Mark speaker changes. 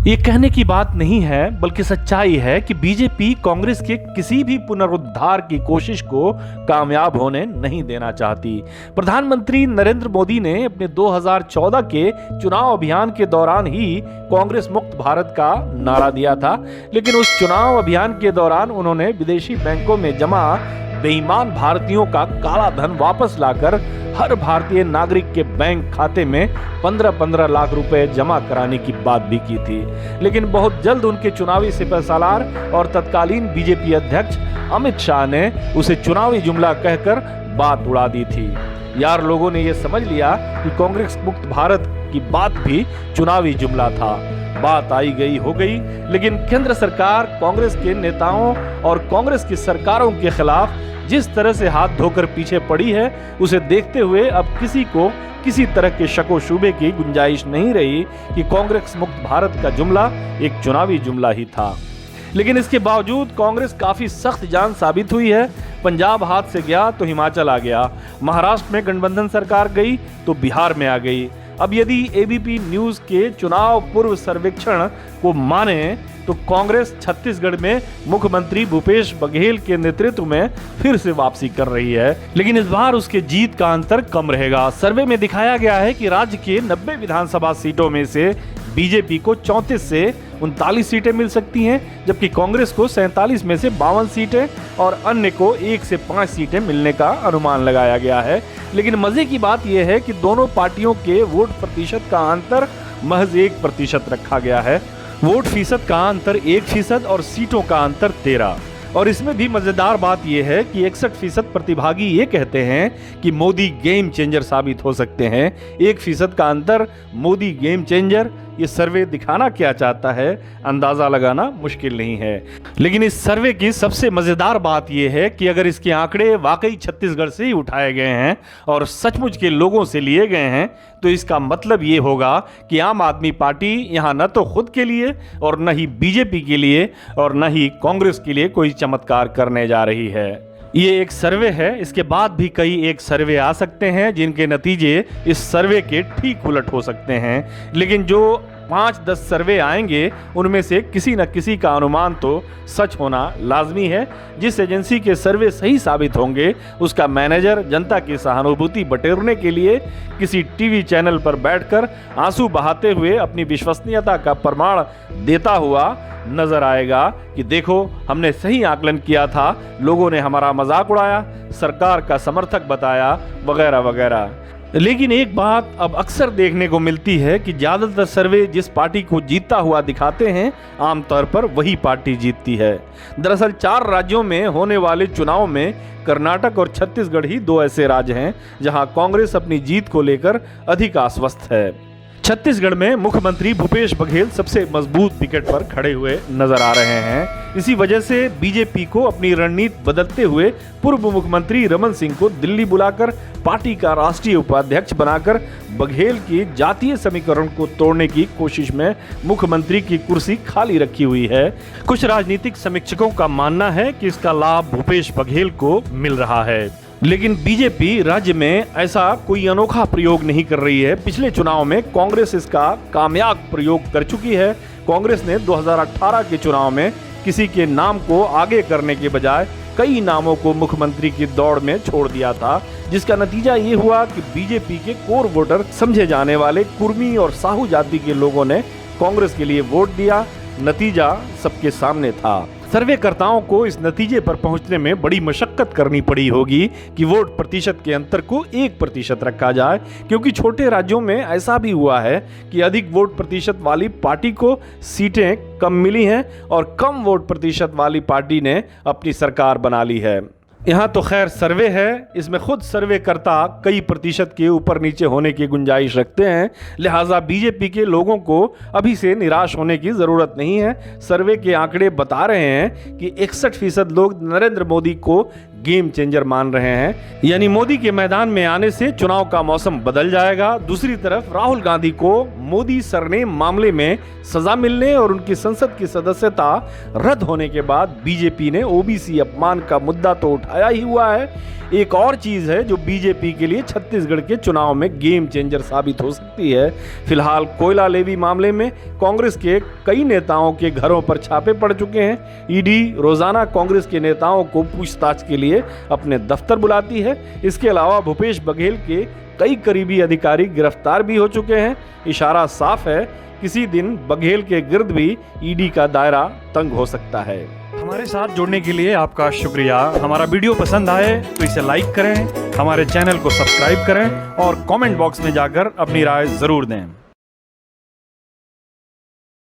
Speaker 1: ये कहने की बात नहीं है बल्कि सच्चाई है कि बीजेपी कांग्रेस के किसी भी पुनरुद्धार की कोशिश को कामयाब होने नहीं देना चाहती। प्रधानमंत्री नरेंद्र मोदी ने अपने 2014 के चुनाव अभियान के दौरान ही कांग्रेस मुक्त भारत का नारा दिया था, लेकिन उस चुनाव अभियान के दौरान उन्होंने विदेशी बैंकों में जमा बेईमान भारतीयों का काला धन वापस लाकर हर भारतीय नागरिक के बैंक खाते में 15-15 लाख रुपए जमा कराने की बात भी की थी। लेकिन बहुत जल्द उनके चुनावी सिपहसालार और तत्कालीन बीजेपी अध्यक्ष अमित शाह ने उसे चुनावी जुमला कहकर बात उड़ा दी थी। यार, लोगों ने यह समझ लिया कि कांग्रेस मुक्त भारत की बात भी चुनावी जुमला था। बात आई गई हो गई, लेकिन केंद्र सरकार कांग्रेस के नेताओं और कांग्रेस की सरकारों के खिलाफ जिस तरह से हाथ धोकर पीछे पड़ी है, उसे देखते हुए अब किसी को किसी तरह के शको शुबे की गुंजाइश नहीं रही कि कांग्रेस मुक्त भारत का जुमला एक चुनावी जुमला ही था। लेकिन इसके बावजूद कांग्रेस काफी सख्त जान साबित हुई है। पंजाब हाथ से गया तो हिमाचल आ गया, महाराष्ट्र में गठबंधन सरकार गई तो बिहार में आ गई। अब यदि एबीपी न्यूज के चुनाव पूर्व सर्वेक्षण को माने तो कांग्रेस छत्तीसगढ़ में मुख्यमंत्री भूपेश बघेल के नेतृत्व में फिर से वापसी कर रही है, लेकिन इस बार उसके जीत का अंतर कम रहेगा। सर्वे में दिखाया गया है कि राज्य के 90 विधानसभा सीटों में से बीजेपी को 34 से 39 सीटें मिल सकती हैं, जबकि कांग्रेस को 47 में से 52 सीटें और अन्य को 1 से 5 सीटें मिलने का अनुमान लगाया गया है। लेकिन मजे की बात यह है कि दोनों पार्टियों के वोट प्रतिशत का अंतर महज 1% रखा गया है। वोट फीसद का अंतर 1% और सीटों का अंतर 13। और इसमें भी मजेदार बात यह है कि 61% प्रतिभागी ये कहते हैं कि मोदी गेम चेंजर साबित हो सकते हैं। 1% का अंतर मोदी गेम चेंजर, ये सर्वे दिखाना क्या चाहता है अंदाजा लगाना मुश्किल नहीं है। लेकिन इस सर्वे की सबसे मजेदार बात यह है कि अगर इसके आंकड़े वाकई छत्तीसगढ़ से ही उठाए गए हैं और सचमुच के लोगों से लिए गए हैं, तो इसका मतलब ये होगा कि आम आदमी पार्टी यहाँ न तो खुद के लिए और न ही बीजेपी के लिए और न ही कांग्रेस के लिए कोई चमत्कार करने जा रही है। ये एक सर्वे है, इसके बाद भी कई एक सर्वे आ सकते हैं जिनके नतीजे इस सर्वे के ठीक उलट हो सकते हैं। लेकिन जो 5-10 सर्वे आएंगे उनमें से किसी न किसी का अनुमान तो सच होना लाजमी है। जिस एजेंसी के सर्वे सही साबित होंगे उसका मैनेजर जनता की सहानुभूति बटोरने के लिए किसी टीवी चैनल पर बैठकर आंसू बहाते हुए अपनी विश्वसनीयता का प्रमाण देता हुआ नजर आएगा कि देखो, हमने सही आकलन किया था, लोगों ने हमारा मजाक उड़ाया, सरकार का समर्थक बताया, वगैरह वगैरह। लेकिन एक बात अब अक्सर देखने को मिलती है कि ज्यादातर सर्वे जिस पार्टी को जीतता हुआ दिखाते हैं, आमतौर पर वही पार्टी जीतती है। दरअसल 4 राज्यों में होने वाले चुनाव में कर्नाटक और छत्तीसगढ़ ही 2 ऐसे राज्य हैं जहां कांग्रेस अपनी जीत को लेकर अधिक आश्वस्त है। छत्तीसगढ़ में मुख्यमंत्री भूपेश बघेल सबसे मजबूत विकेट पर खड़े हुए नजर आ रहे हैं। इसी वजह से बीजेपी को अपनी रणनीति बदलते हुए पूर्व मुख्यमंत्री रमन सिंह को दिल्ली बुलाकर पार्टी का राष्ट्रीय उपाध्यक्ष बनाकर बघेल की जातीय समीकरण को तोड़ने की कोशिश में मुख्यमंत्री की कुर्सी खाली रखी हुई है। कुछ राजनीतिक समीक्षकों का मानना है कि इसका लाभ भूपेश बघेल को मिल रहा है, लेकिन बीजेपी राज्य में ऐसा कोई अनोखा प्रयोग नहीं कर रही है। पिछले चुनाव में कांग्रेस इसका कामयाब प्रयोग कर चुकी है। कांग्रेस ने 2018 के चुनाव में किसी के नाम को आगे करने के बजाय कई नामों को मुख्यमंत्री की दौड़ में छोड़ दिया था, जिसका नतीजा ये हुआ कि बीजेपी के कोर वोटर समझे जाने वाले कुर्मी और साहू जाति के लोगों ने कांग्रेस के लिए वोट दिया। नतीजा सबके सामने था। सर्वेकर्ताओं को इस नतीजे पर पहुंचने में बड़ी मशक्कत करनी पड़ी होगी कि वोट प्रतिशत के अंतर को 1% रखा जाए, क्योंकि छोटे राज्यों में ऐसा भी हुआ है कि अधिक वोट प्रतिशत वाली पार्टी को सीटें कम मिली हैं और कम वोट प्रतिशत वाली पार्टी ने अपनी सरकार बना ली है। यहाँ तो खैर सर्वे है, इसमें खुद सर्वेकर्ता कई प्रतिशत के ऊपर नीचे होने की गुंजाइश रखते हैं, लिहाजा बीजेपी के लोगों को अभी से निराश होने की ज़रूरत नहीं है। सर्वे के आंकड़े बता रहे हैं कि 61% लोग नरेंद्र मोदी को गेम चेंजर मान रहे हैं। यानी मोदी के मैदान में आने से चुनाव का मौसम बदल जाएगा। दूसरी तरफ राहुल गांधी को मोदी सरनेम मामले में सजा मिलने और उनकी संसद की सदस्यता रद्द होने के बाद बीजेपी ने ओबीसी अपमान का मुद्दा तो उठाया ही हुआ है। एक और चीज है जो बीजेपी के लिए छत्तीसगढ़ के चुनाव में गेम चेंजर साबित हो सकती है। फिलहाल कोयला लेवी मामले में कांग्रेस के कई नेताओं के घरों पर छापे पड़ चुके हैं। ईडी रोजाना कांग्रेस के नेताओं को पूछताछ के लिए अपने दफ्तर बुलाती है। इसके अलावा भूपेश बघेल के कई करीबी अधिकारी गिरफ्तार भी हो चुके हैं। इशारा साफ है, किसी दिन बघेल के गिर्द भी ईडी का दायरा तंग हो सकता है।
Speaker 2: हमारे साथ जुड़ने के लिए आपका शुक्रिया। हमारा वीडियो पसंद आए तो इसे लाइक करें, हमारे चैनल को सब्सक्राइब करें और कमेंट बॉक्स में जाकर अपनी राय जरूर दें।